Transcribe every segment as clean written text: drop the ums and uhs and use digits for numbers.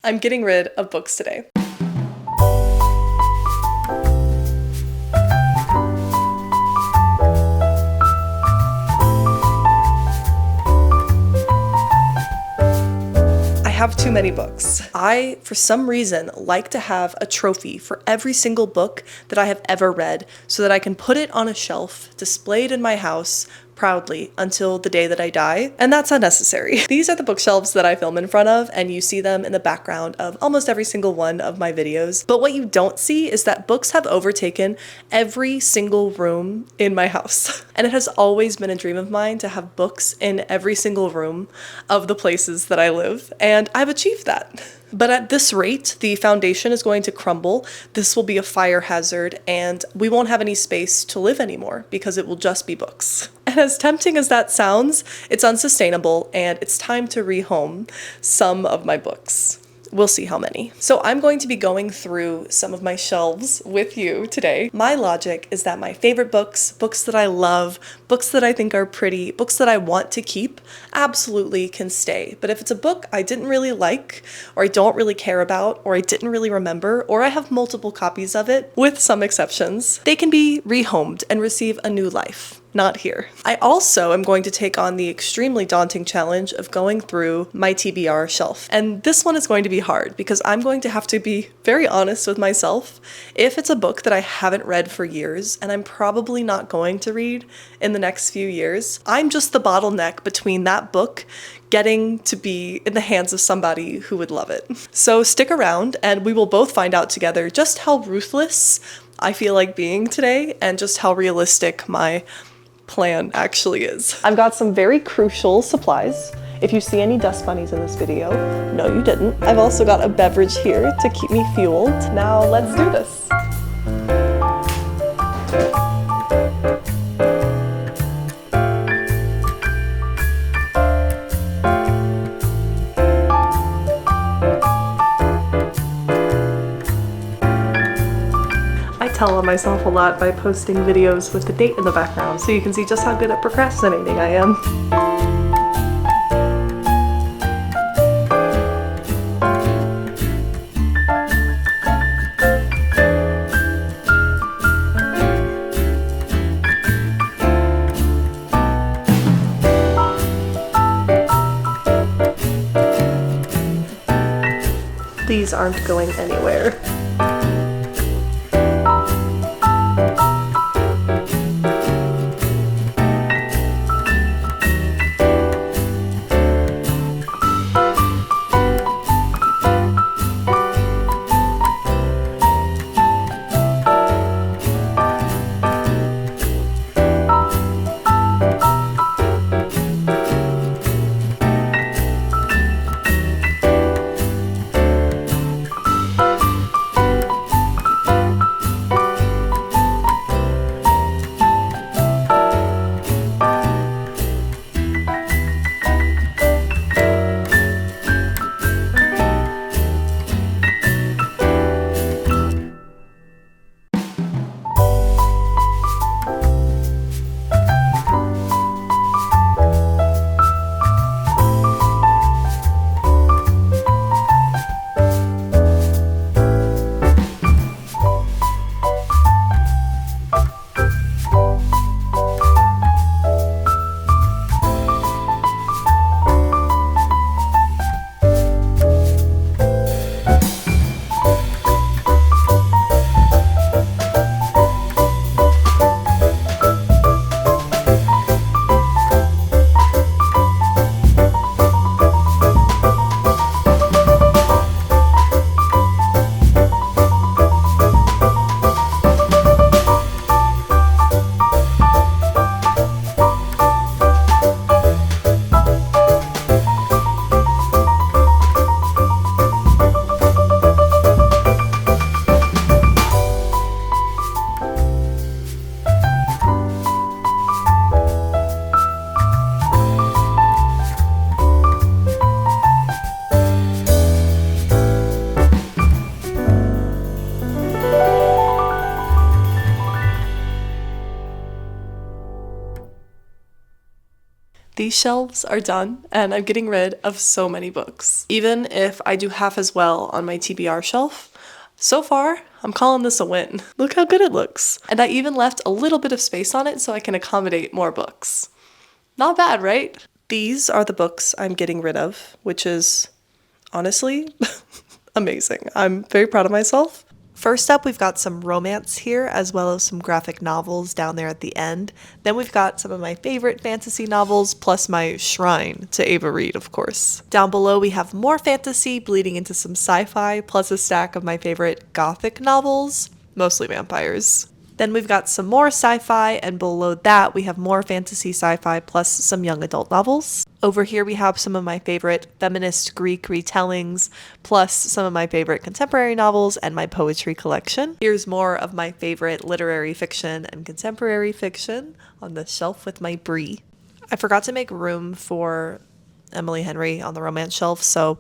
I'm getting rid of books today. I have too many books. I, for some reason, like to have a trophy for every single book that I have ever read so that I can put it on a shelf, display it in my house, proudly until the day that I die, and that's unnecessary. These are the bookshelves that I film in front of, and you see them in the background of almost every single one of my videos. But what you don't see is that books have overtaken every single room in my house. And it has always been a dream of mine to have books in every single room of the places that I live, and I've achieved that. But at this rate, the foundation is going to crumble, this will be a fire hazard, and we won't have any space to live anymore because it will just be books. And as tempting as that sounds, it's unsustainable and it's time to rehome some of my books. We'll see how many. So I'm going to be going through some of my shelves with you today. My logic is that my favorite books, books that I love, books that I think are pretty, books that I want to keep, absolutely can stay. But if it's a book I didn't really like, or I don't really care about, or I didn't really remember, or I have multiple copies of it, with some exceptions, they can be rehomed and receive a new life. Not here. I also am going to take on the extremely daunting challenge of going through my TBR shelf. And this one is going to be hard because I'm going to have to be very honest with myself. If it's a book that I haven't read for years, and I'm probably not going to read in the next few years, I'm just the bottleneck between that book getting to be in the hands of somebody who would love it. So stick around and we will both find out together just how ruthless I feel like being today and just how realistic my plan actually is. I've got some very crucial supplies. If you see any dust bunnies in this video, no you didn't. I've also got a beverage here to keep me fueled. Now let's do this. I tell on myself a lot by posting videos with the date in the background, so you can see just how good at procrastinating I am. These aren't going anywhere. These shelves are done, and I'm getting rid of so many books. Even if I do half as well on my TBR shelf, so far, I'm calling this a win. Look how good it looks. And I even left a little bit of space on it so I can accommodate more books. Not bad, right? These are the books I'm getting rid of, which is honestly amazing. I'm very proud of myself. First up, we've got some romance here, as well as some graphic novels down there at the end. Then we've got some of my favorite fantasy novels, plus my shrine to Ava Reed, of course. Down below, we have more fantasy bleeding into some sci-fi, plus a stack of my favorite gothic novels, mostly vampires. Then we've got some more sci-fi, and below that we have more fantasy sci-fi plus some young adult novels. Over here we have some of my favorite feminist Greek retellings, plus some of my favorite contemporary novels and my poetry collection. Here's more of my favorite literary fiction and contemporary fiction on the shelf with my brie. I forgot to make room for Emily Henry on the romance shelf, so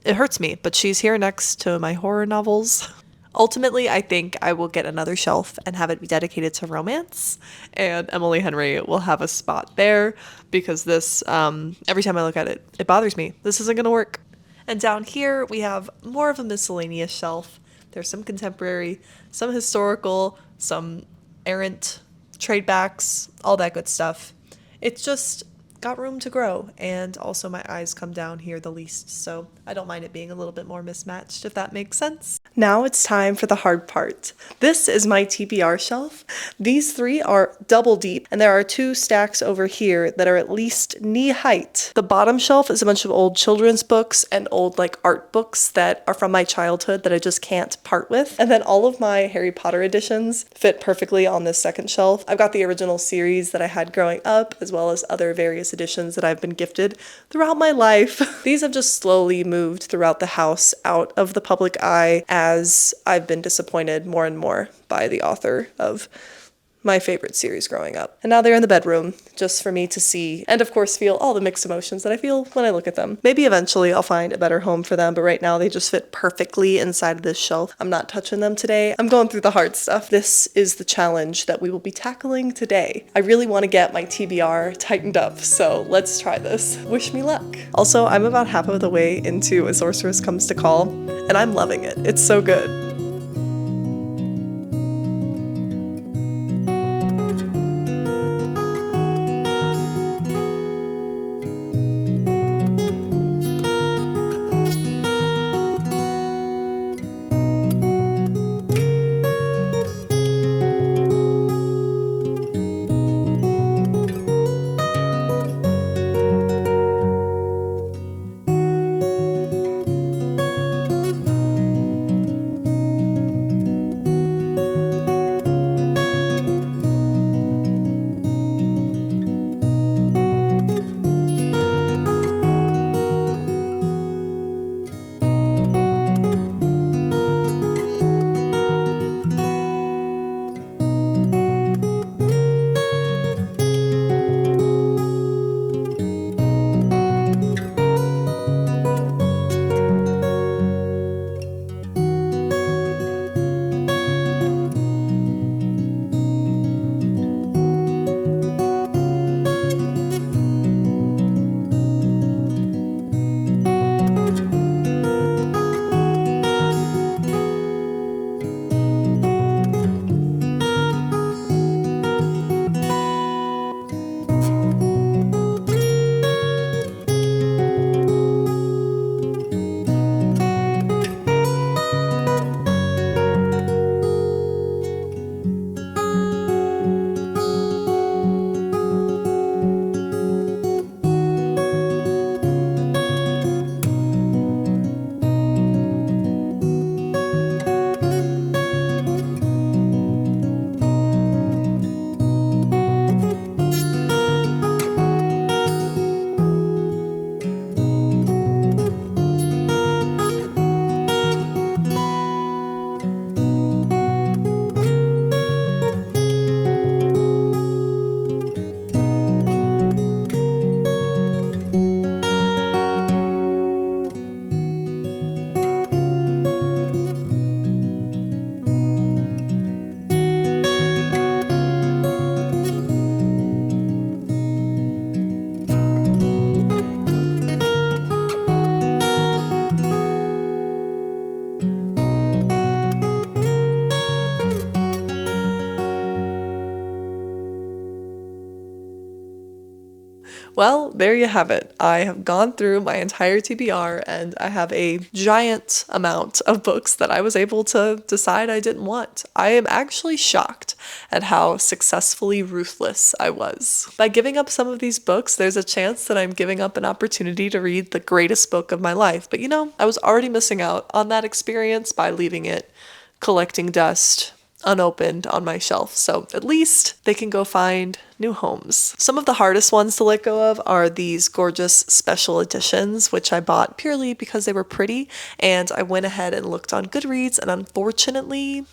it hurts me, but she's here next to my horror novels. Ultimately, I think I will get another shelf and have it be dedicated to romance, and Emily Henry will have a spot there because this, every time I look at it, it bothers me. This isn't going to work. And down here, we have more of a miscellaneous shelf. There's some contemporary, some historical, some errant, trade backs, all that good stuff. It's just got room to grow, and also my eyes come down here the least, so I don't mind it being a little bit more mismatched, if that makes sense. Now it's time for the hard part. This is my TBR shelf. These three are double deep, and there are two stacks over here that are at least knee height. The bottom shelf is a bunch of old children's books and old art books that are from my childhood that I just can't part with. And then all of my Harry Potter editions fit perfectly on this second shelf. I've got the original series that I had growing up, as well as other various editions that I've been gifted throughout my life. These have just slowly moved throughout the house out of the public eye as I've been disappointed more and more by the author of my favorite series growing up. And now they're in the bedroom just for me to see and of course feel all the mixed emotions that I feel when I look at them. Maybe eventually I'll find a better home for them, but right now they just fit perfectly inside of this shelf. I'm not touching them today. I'm going through the hard stuff. This is the challenge that we will be tackling today. I really want to get my TBR tightened up, so let's try this. Wish me luck. Also, I'm about half of the way into A Sorceress Comes to Call, and I'm loving it. It's so good. Well, there you have it. I have gone through my entire TBR and I have a giant amount of books that I was able to decide I didn't want. I am actually shocked at how successfully ruthless I was. By giving up some of these books, there's a chance that I'm giving up an opportunity to read the greatest book of my life. But you know, I was already missing out on that experience by leaving it collecting dust unopened on my shelf. So at least they can go find new homes. Some of the hardest ones to let go of are these gorgeous special editions, which I bought purely because they were pretty. And I went ahead and looked on Goodreads, and unfortunately,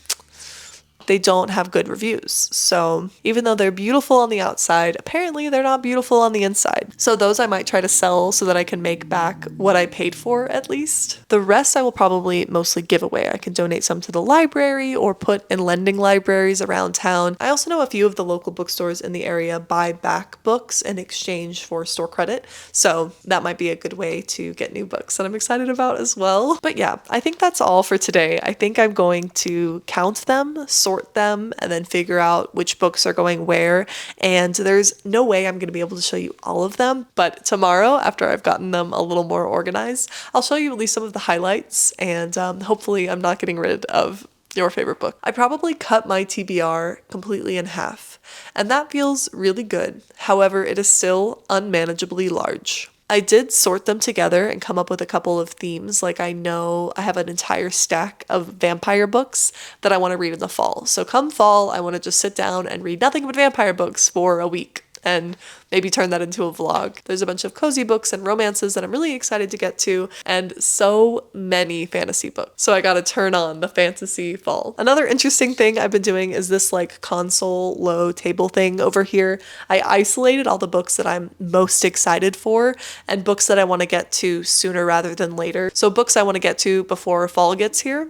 they don't have good reviews. So even though they're beautiful on the outside, apparently they're not beautiful on the inside. So those I might try to sell so that I can make back what I paid for at least. The rest I will probably mostly give away. I can donate some to the library or put in lending libraries around town. I also know a few of the local bookstores in the area buy back books in exchange for store credit. So that might be a good way to get new books that I'm excited about as well. But yeah, I think that's all for today. I think I'm going to count them, sort them, and then figure out which books are going where. And there's no way I'm going to be able to show you all of them, but tomorrow, after I've gotten them a little more organized, I'll show you at least some of the highlights, and hopefully I'm not getting rid of your favorite book. I probably cut my TBR completely in half, and that feels really good. However, it is still unmanageably large. I did sort them together and come up with a couple of themes. Like, I know I have an entire stack of vampire books that I want to read in the fall. So come fall, I want to just sit down and read nothing but vampire books for a week and maybe turn that into a vlog. There's a bunch of cozy books and romances that I'm really excited to get to, and so many fantasy books. So I gotta turn on the fantasy fall. Another interesting thing I've been doing is this like console low table thing over here. I isolated all the books that I'm most excited for and books that I want to get to sooner rather than later. So books I want to get to before fall gets here.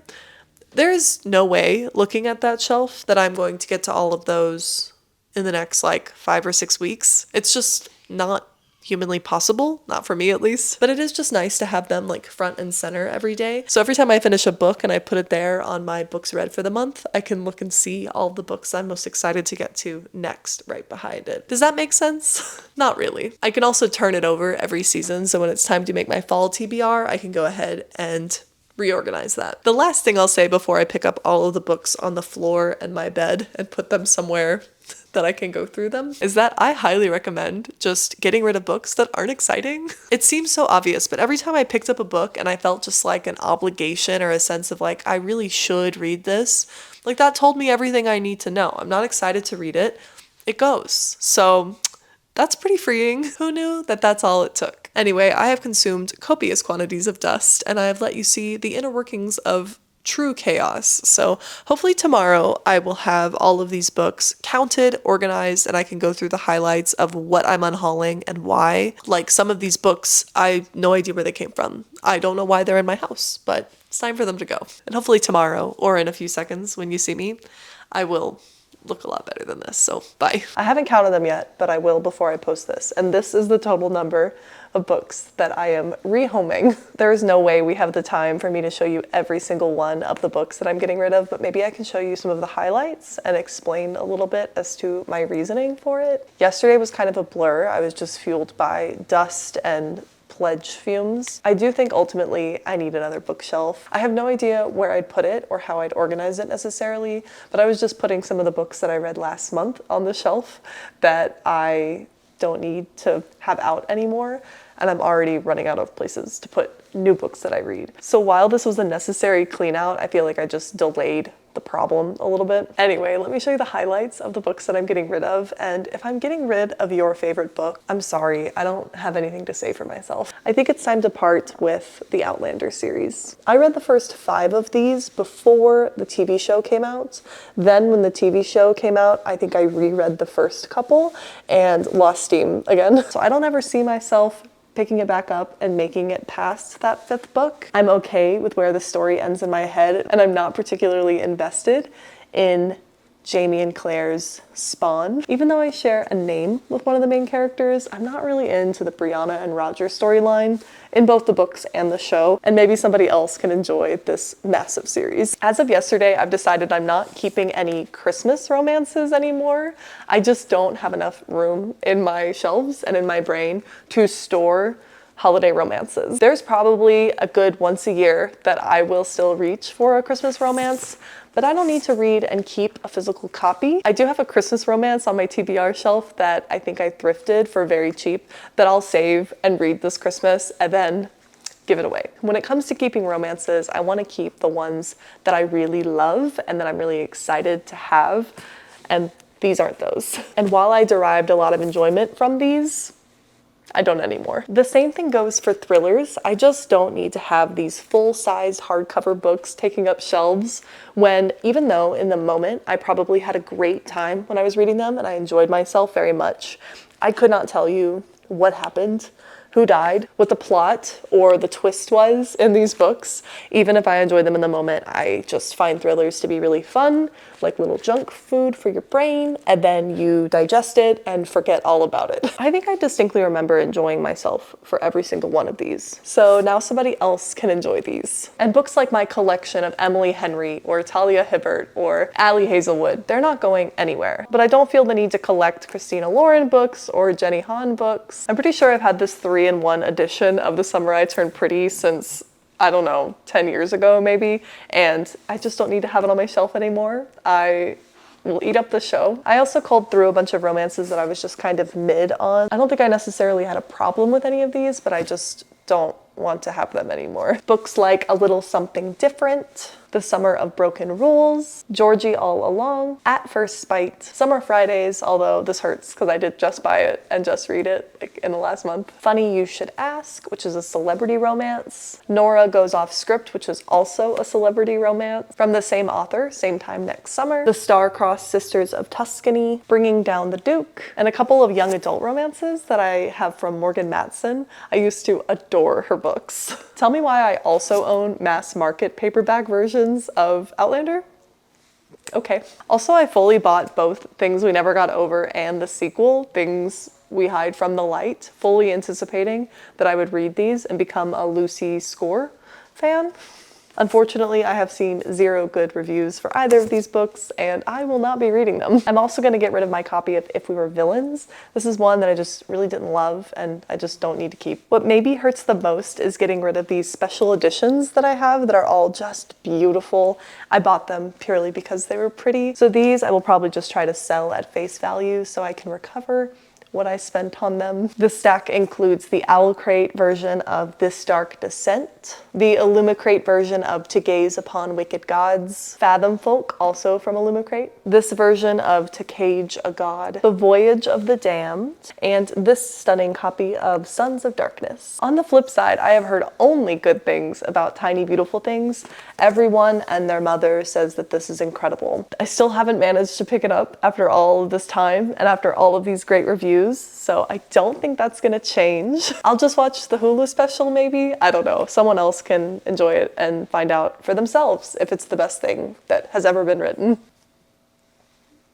There's no way, looking at that shelf, that I'm going to get to all of those in the next like 5 or 6 weeks. It's just not humanly possible, not for me at least. But it is just nice to have them like front and center every day. So every time I finish a book and I put it there on my books read for the month, I can look and see all the books I'm most excited to get to next right behind it. Does that make sense? Not really. I can also turn it over every season, so when it's time to make my fall TBR, I can go ahead and reorganize that. The last thing I'll say before I pick up all of the books on the floor and my bed and put them somewhere that I can go through them is that I highly recommend just getting rid of books that aren't exciting. It seems so obvious, but every time I picked up a book and I felt just like an obligation or a sense of like, I really should read this, like that told me everything I need to know. I'm not excited to read it. It goes. So that's pretty freeing. Who knew that that's all it took? Anyway, I have consumed copious quantities of dust, and I have let you see the inner workings of true chaos. So hopefully tomorrow I will have all of these books counted, organized, and I can go through the highlights of what I'm unhauling and why. Like some of these books, I have no idea where they came from. I don't know why they're in my house, but it's time for them to go. And hopefully tomorrow, or in a few seconds when you see me, I will look a lot better than this. So bye. I haven't counted them yet, but I will before I post this. And this is the total number of books that I am rehoming. There is no way we have the time for me to show you every single one of the books that I'm getting rid of, but maybe I can show you some of the highlights and explain a little bit as to my reasoning for it. Yesterday was kind of a blur. I was just fueled by dust and pledge fumes. I do think ultimately I need another bookshelf. I have no idea where I'd put it or how I'd organize it necessarily, but I was just putting some of the books that I read last month on the shelf that I don't need to have out anymore, and I'm already running out of places to put new books that I read. So while this was a necessary clean out, I feel like I just delayed the problem a little bit. Anyway, let me show you the highlights of the books that I'm getting rid of, and if I'm getting rid of your favorite book, I'm sorry, I don't have anything to say for myself. I think it's time to part with the Outlander series. I read the first 5 of these before the TV show came out. Then when the TV show came out, I think I reread the first couple and lost steam again. So I don't ever see myself picking it back up and making it past that 5th book. I'm okay with where the story ends in my head, and I'm not particularly invested in Jamie and Claire's Spawn. Even though I share a name with one of the main characters, I'm not really into the Brianna and Roger storyline in both the books and the show, and maybe somebody else can enjoy this massive series. As of yesterday, I've decided I'm not keeping any Christmas romances anymore. I just don't have enough room in my shelves and in my brain to store holiday romances. There's probably a good once a year that I will still reach for a Christmas romance, but I don't need to read and keep a physical copy. I do have a Christmas romance on my TBR shelf that I think I thrifted for very cheap that I'll save and read this Christmas and then give it away. When it comes to keeping romances, I want to keep the ones that I really love and that I'm really excited to have, and these aren't those. And while I derived a lot of enjoyment from these, I don't anymore. The same thing goes for thrillers. I just don't need to have these full-size hardcover books taking up shelves when, even though in the moment I probably had a great time when I was reading them and I enjoyed myself very much, I could not tell you what happened, who died, what the plot or the twist was in these books. Even if I enjoy them in the moment, I just find thrillers to be really fun, like little junk food for your brain, and then you digest it and forget all about it. I think I distinctly remember enjoying myself for every single one of these. So now somebody else can enjoy these. And books like my collection of Emily Henry or Talia Hibbert or Allie Hazelwood, they're not going anywhere. But I don't feel the need to collect Christina Lauren books or Jenny Han books. I'm pretty sure I've had this 3-in-1 edition of The Summer I Turned Pretty since, I don't know, 10 years ago maybe, and I just don't need to have it on my shelf anymore. I will eat up the show. I also culled through a bunch of romances that I was just kind of mid on. I don't think I necessarily had a problem with any of these, but I just don't want to have them anymore. Books like A Little Something Different, The Summer of Broken Rules, Georgie All Along, At First Spite, Summer Fridays, although this hurts because I did just buy it and just read it like in the last month. Funny You Should Ask, which is a celebrity romance. Nora Goes Off Script, which is also a celebrity romance from the same author, same time next summer. The Star-Crossed Sisters of Tuscany, Bringing Down the Duke, and a couple of young adult romances that I have from Morgan Matson. I used to adore her books. Tell me why I also own mass market paperback versions of Outlander? Okay. Also, I fully bought both Things We Never Got Over and the sequel, Things We Hide from the Light, fully anticipating that I would read these and become a Lucy Score fan. Unfortunately, I have seen 0 good reviews for either of these books, and I will not be reading them. I'm also going to get rid of my copy of If We Were Villains. This is one that I just really didn't love, and I just don't need to keep. What maybe hurts the most is getting rid of these special editions that I have that are all just beautiful. I bought them purely because they were pretty. So these I will probably just try to sell at face value so I can recover what I spent on them. This stack includes the Owl Crate version of This Dark Descent, the Illumicrate version of To Gaze Upon Wicked Gods, Fathom Folk, also from Illumicrate, this version of To Cage a God, The Voyage of the Damned, and this stunning copy of Sons of Darkness. On the flip side, I have heard only good things about Tiny Beautiful Things. Everyone and their mother says that this is incredible. I still haven't managed to pick it up after all of this time and after all of these great reviews, so I don't think that's gonna change. I'll just watch the Hulu special maybe. I don't know. Someone else can enjoy it and find out for themselves if it's the best thing that has ever been written.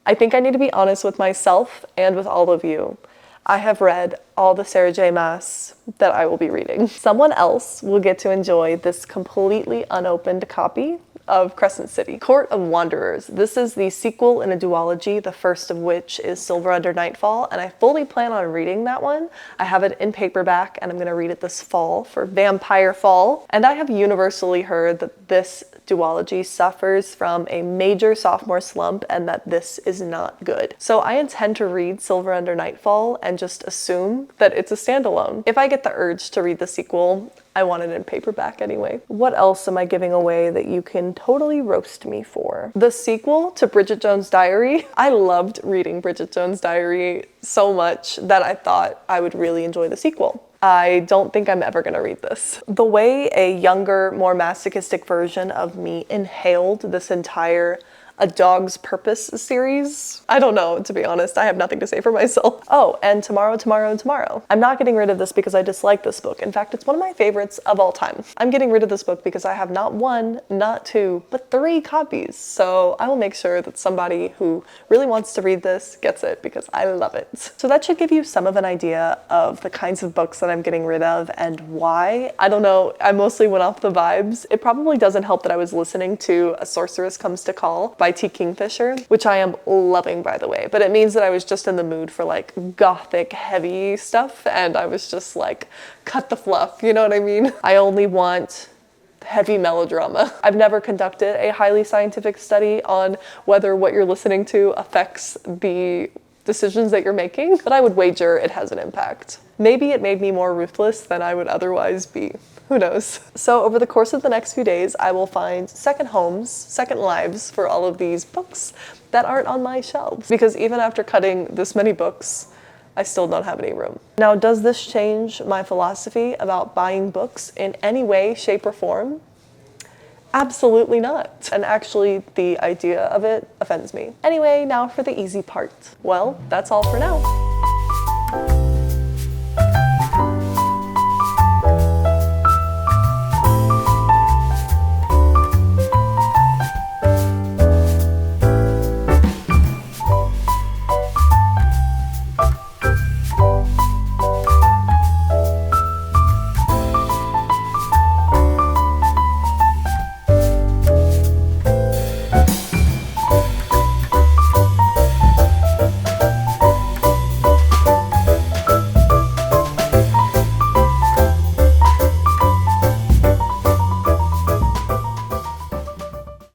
I think I need to be honest with myself and with all of you. I have read all the Sarah J. Maas that I will be reading. Someone else will get to enjoy this completely unopened copy of Crescent City. Court of Wanderers. This is the sequel in a duology, the first of which is Silver Under Nightfall, and I fully plan on reading that one. I have it in paperback and I'm gonna read it this fall for Vampire Fall. And I have universally heard that this duology suffers from a major sophomore slump and that this is not good. So I intend to read Silver Under Nightfall and just assume that it's a standalone. If I get the urge to read the sequel, I want it in paperback anyway. What else am I giving away that you can totally roast me for? The sequel to Bridget Jones' Diary. I loved reading Bridget Jones' Diary so much that I thought I would really enjoy the sequel. I don't think I'm ever gonna read this. The way a younger, more masochistic version of me inhaled this entire a dog's purpose series. I don't know, to be honest. I have nothing to say for myself. Oh, and tomorrow. I'm not getting rid of this because I dislike this book. In fact, it's one of my favorites of all time. I'm getting rid of this book because I have not one, not two, but 3 copies. So I will make sure that somebody who really wants to read this gets it because I love it. So that should give you some of an idea of the kinds of books that I'm getting rid of and why. I don't know, I mostly went off the vibes. It probably doesn't help that I was listening to A Sorceress Comes to Call by T. Kingfisher, which I am loving, by the way, but it means that I was just in the mood for like gothic heavy stuff, and I was just like, cut the fluff, you know what I mean? I only want heavy melodrama. I've never conducted a highly scientific study on whether what you're listening to affects the decisions that you're making, but I would wager it has an impact. Maybe it made me more ruthless than I would otherwise be. Who knows? So over the course of the next few days, I will find second homes, second lives for all of these books that aren't on my shelves. Because even after cutting this many books, I still don't have any room. Now, does this change my philosophy about buying books in any way, shape, or form? Absolutely not. And actually, the idea of it offends me. Anyway, now for the easy part. Well, that's all for now.